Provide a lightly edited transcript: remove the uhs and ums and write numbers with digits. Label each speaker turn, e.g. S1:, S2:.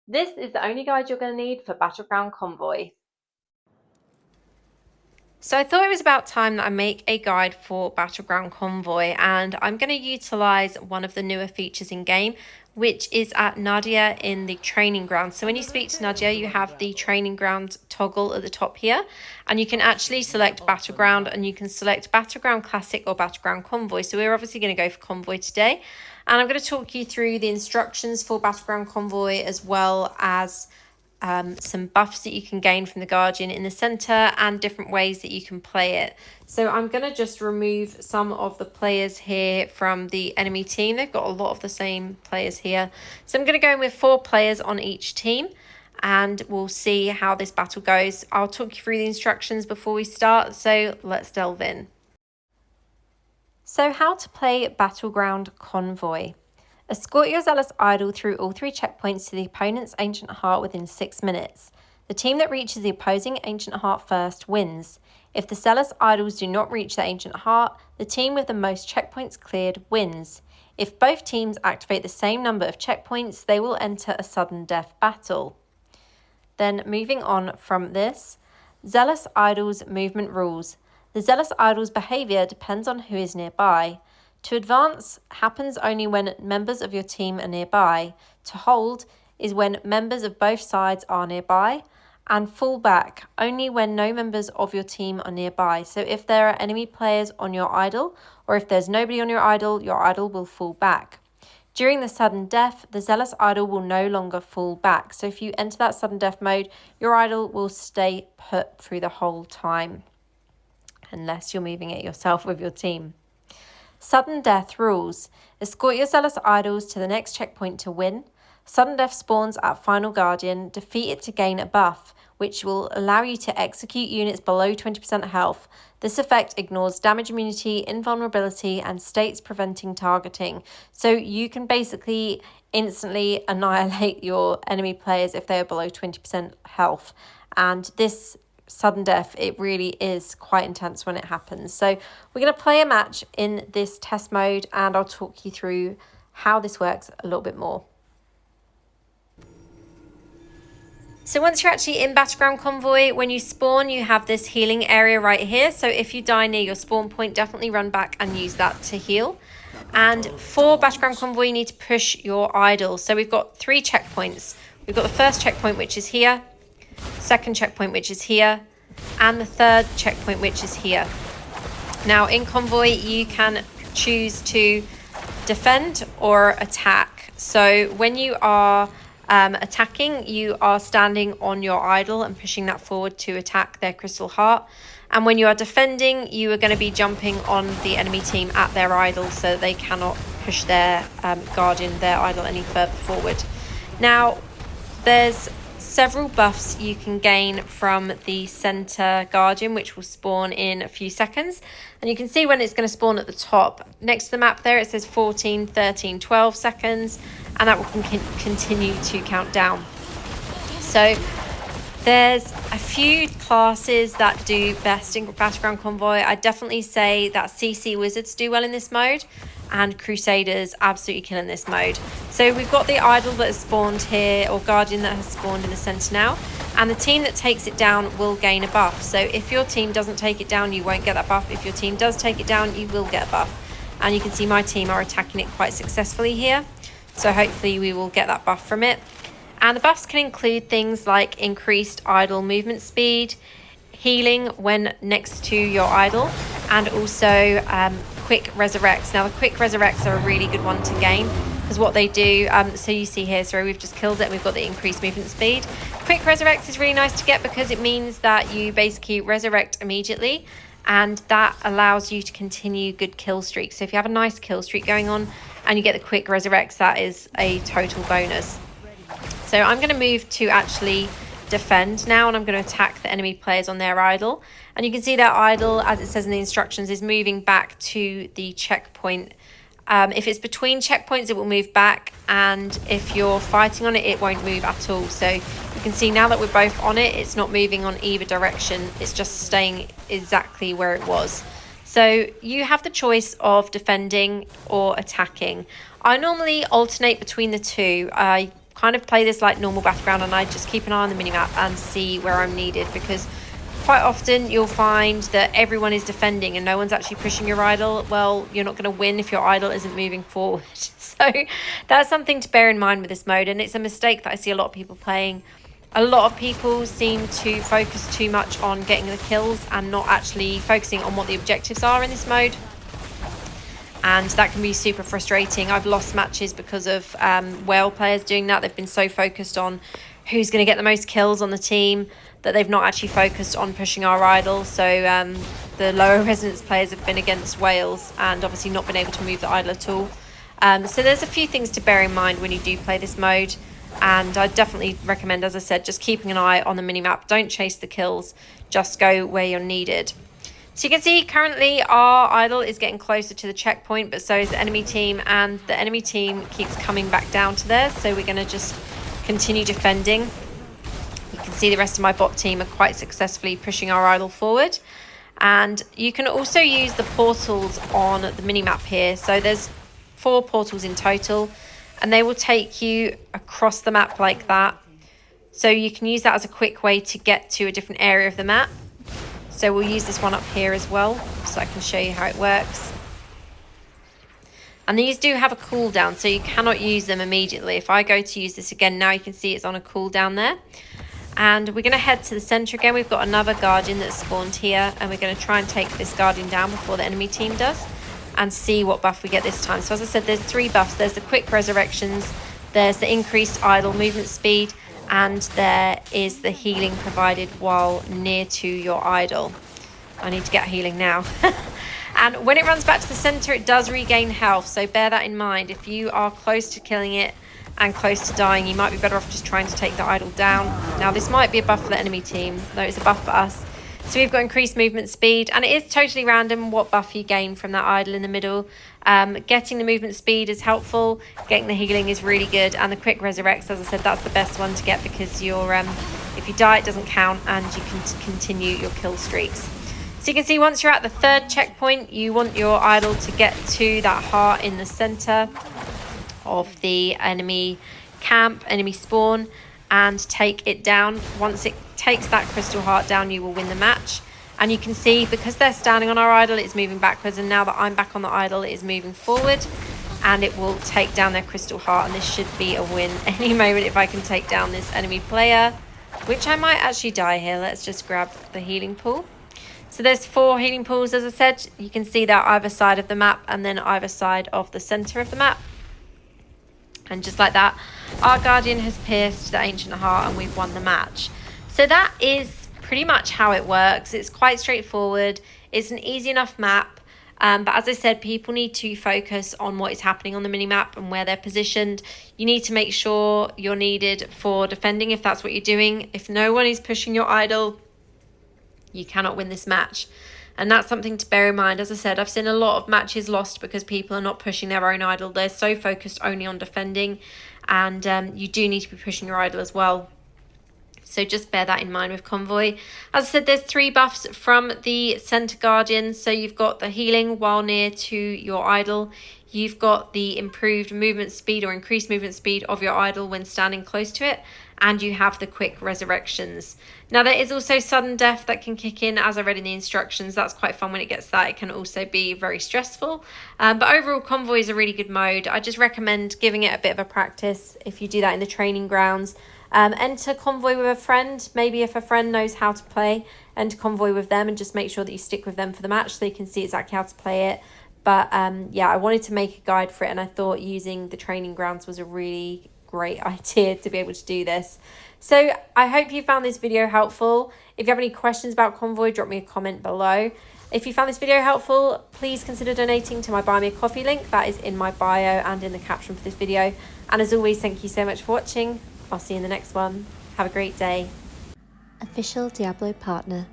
S1: This is the only guide you're going to need for Battleground Convoy. So I thought it was about time that I make a guide for Battleground Convoy, and I'm going to utilize one of the newer features in game, which is at Nadia in the training ground. So when you speak to Nadia, you have the training ground toggle at the top here, and you can actually select Battleground, and you can select Battleground Classic or Battleground Convoy. So we're obviously going to go for Convoy today, and I'm going to talk you through the instructions for Battleground Convoy as well as some buffs that you can gain from the Guardian in the center and different ways that you can play it. So I'm going to just remove some of the players here from the enemy team. They've got a lot of the same players here. So I'm going to go in with 4 players on each team, and we'll see how this battle goes. I'll talk you through the instructions before we start, so let's delve in. So how to play Battleground Convoy. Escort your zealous idol through all 3 checkpoints to the opponent's ancient heart within 6 minutes. The team that reaches the opposing ancient heart first wins. If the zealous idols do not reach the ancient heart, the team with the most checkpoints cleared wins. If both teams activate the same number of checkpoints, they will enter a sudden death battle. Then moving on from this, zealous idols movement rules. The zealous idol's behaviour depends on who is nearby. To advance happens only when members of your team are nearby. To hold is when members of both sides are nearby. And fall back only when no members of your team are nearby. So if there are enemy players on your idol, or if there's nobody on your idol will fall back. During the sudden death, the zealous idol will no longer fall back. So if you enter that sudden death mode, your idol will stay put through the whole time, unless you're moving it yourself with your team. Sudden death rules. Escort your zealous idols to the next checkpoint to win. Sudden death spawns at Final Guardian. Defeat it to gain a buff, which will allow you to execute units below 20% health. This effect ignores damage immunity, invulnerability, and states preventing targeting. So you can basically instantly annihilate your enemy players if they are below 20% health. And this sudden death, it really is quite intense when it happens. So we're going to play a match in this test mode, and I'll talk you through how this works a little bit more. So once you're actually in Battleground Convoy, when you spawn, you have this healing area right here. So if you die near your spawn point, definitely run back and use that to heal. And for Battleground Convoy, you need to push your idol. So we've got 3 checkpoints. We've got the first checkpoint, which is here, second checkpoint, which is here, and the third checkpoint, which is here. Now in Convoy, you can choose to defend or attack. So when you are attacking, you are standing on your idol and pushing that forward to attack their crystal heart. And when you are defending, you are going to be jumping on the enemy team at their idol so they cannot push their guardian, their idol, any further forward. Now there's several buffs you can gain from the center guardian, which will spawn in a few seconds, and you can see when it's going to spawn at the top next to the map there. It says 14, 13, 12 seconds, and that will continue to count down. So there's a few classes that do best in Battleground Convoy. I definitely say that CC Wizards do well in this mode, and Crusaders absolutely kill in this mode. So we've got the idol that has spawned here, or guardian that has spawned in the center now, and the team that takes it down will gain a buff. So if your team doesn't take it down, you won't get that buff. If your team does take it down, you will get a buff. And you can see my team are attacking it quite successfully here, so hopefully we will get that buff from it. And the buffs can include things like increased idol movement speed, healing when next to your idol, and also quick resurrects. Now the quick resurrects are a really good one to gain, because what they do, so you see here, sorry, we've just killed it and we've got the increased movement speed. Quick resurrects is really nice to get because it means that you basically resurrect immediately, and that allows you to continue good kill streaks. So if you have a nice kill streak going on and you get the quick resurrects, that is a total bonus. So I'm going to move to actually defend now, and I'm going to attack the enemy players on their idol. And you can see that idol, as it says in the instructions, is moving back to the checkpoint. If it's between checkpoints, it will move back, and if you're fighting on it, it won't move at all. So you can see now that we're both on it, it's not moving on either direction, it's just staying exactly where it was. So you have the choice of defending or attacking. I normally alternate between the two. I kind of play this like normal battleground, and I just keep an eye on the minimap and see where I'm needed, because quite often you'll find that everyone is defending and no one's actually pushing your idol. Well, you're not going to win if your idol isn't moving forward. So that's something to bear in mind with this mode, and it's a mistake that I see a lot of people playing. A lot of people seem to focus too much on getting the kills and not actually focusing on what the objectives are in this mode. And that can be super frustrating. I've lost matches because of whale players doing that. They've been so focused on who's going to get the most kills on the team that they've not actually focused on pushing our idol. So the lower resonance players have been against whales and obviously not been able to move the idol at all. So there's a few things to bear in mind when you do play this mode. And I definitely recommend, as I said, just keeping an eye on the minimap. Don't chase the kills, just go where you're needed. So you can see currently our idol is getting closer to the checkpoint, but so is the enemy team, and the enemy team keeps coming back down to there. So we're going to just continue defending. You can see the rest of my bot team are quite successfully pushing our idol forward. And you can also use the portals on the minimap here. So there's 4 portals in total, and they will take you across the map like that. So you can use that as a quick way to get to a different area of the map. So we'll use this one up here as well, so I can show you how it works. And these do have a cooldown, so you cannot use them immediately. If I go to use this again now, you can see it's on a cooldown there. And we're going to head to the center again. We've got another guardian that's spawned here, and we're going to try and take this guardian down before the enemy team does, and see what buff we get this time. So as I said, there's 3 buffs. There's the quick resurrections, there's the increased idle movement speed, and there is the healing provided while near to your idol. I need to get healing now. And when it runs back to the center, it does regain health, so bear that in mind. If you are close to killing it and close to dying, you might be better off just trying to take the idol down. Now this might be a buff for the enemy team, though it's a buff for us. So we've got increased movement speed, and it is totally random what buff you gain from that idol in the middle. Getting the movement speed is helpful, getting the healing is really good, and the quick resurrects, as I said, that's the best one to get, because you're if you die it doesn't count and you can continue your kill streaks. So you can see once you're at the 3rd checkpoint, you want your idol to get to that heart in the center of the enemy camp, enemy spawn, and take it down. Once it takes that crystal heart down, you will win the match. And you can see, because they're standing on our idol, it's moving backwards, and now that I'm back on the idol, it is moving forward, and it will take down their crystal heart, and this should be a win any moment if I can take down this enemy player, which I might actually die here. Let's just grab the healing pool. So there's 4 healing pools, as I said. You can see that either side of the map, and then either side of the center of the map. And just like that, our guardian has pierced the ancient heart, and we've won the match. So that is pretty much how it works. It's quite straightforward. It's an easy enough map. But as I said, people need to focus on what is happening on the minimap and where they're positioned. You need to make sure you're needed for defending if that's what you're doing. If no one is pushing your idol, you cannot win this match. And that's something to bear in mind. As I said, I've seen a lot of matches lost because people are not pushing their own idol. They're so focused only on defending, and you do need to be pushing your idol as well. So just bear that in mind with Convoy. As I said, there's 3 buffs from the Center Guardian. So you've got the healing while near to your idol. You've got the improved movement speed or increased movement speed of your idol when standing close to it. And you have the quick resurrections. Now there is also sudden death that can kick in, as I read in the instructions. That's quite fun when it gets that. It can also be very stressful. But overall, Convoy is a really good mode. I just recommend giving it a bit of a practice if you do that in the training grounds. Enter Convoy with a friend. Maybe if a friend knows how to play, enter Convoy with them, and just make sure that you stick with them for the match so you can see exactly how to play it. But yeah, I wanted to make a guide for it, and I thought using the training grounds was a really great idea to be able to do this. So I hope you found this video helpful. If you have any questions about Convoy, drop me a comment below. If you found this video helpful, please consider donating to my Buy Me a Coffee link. That is in my bio and in the caption for this video. And as always, thank you so much for watching. I'll see you in the next one. Have a great day. Official Diablo Partner.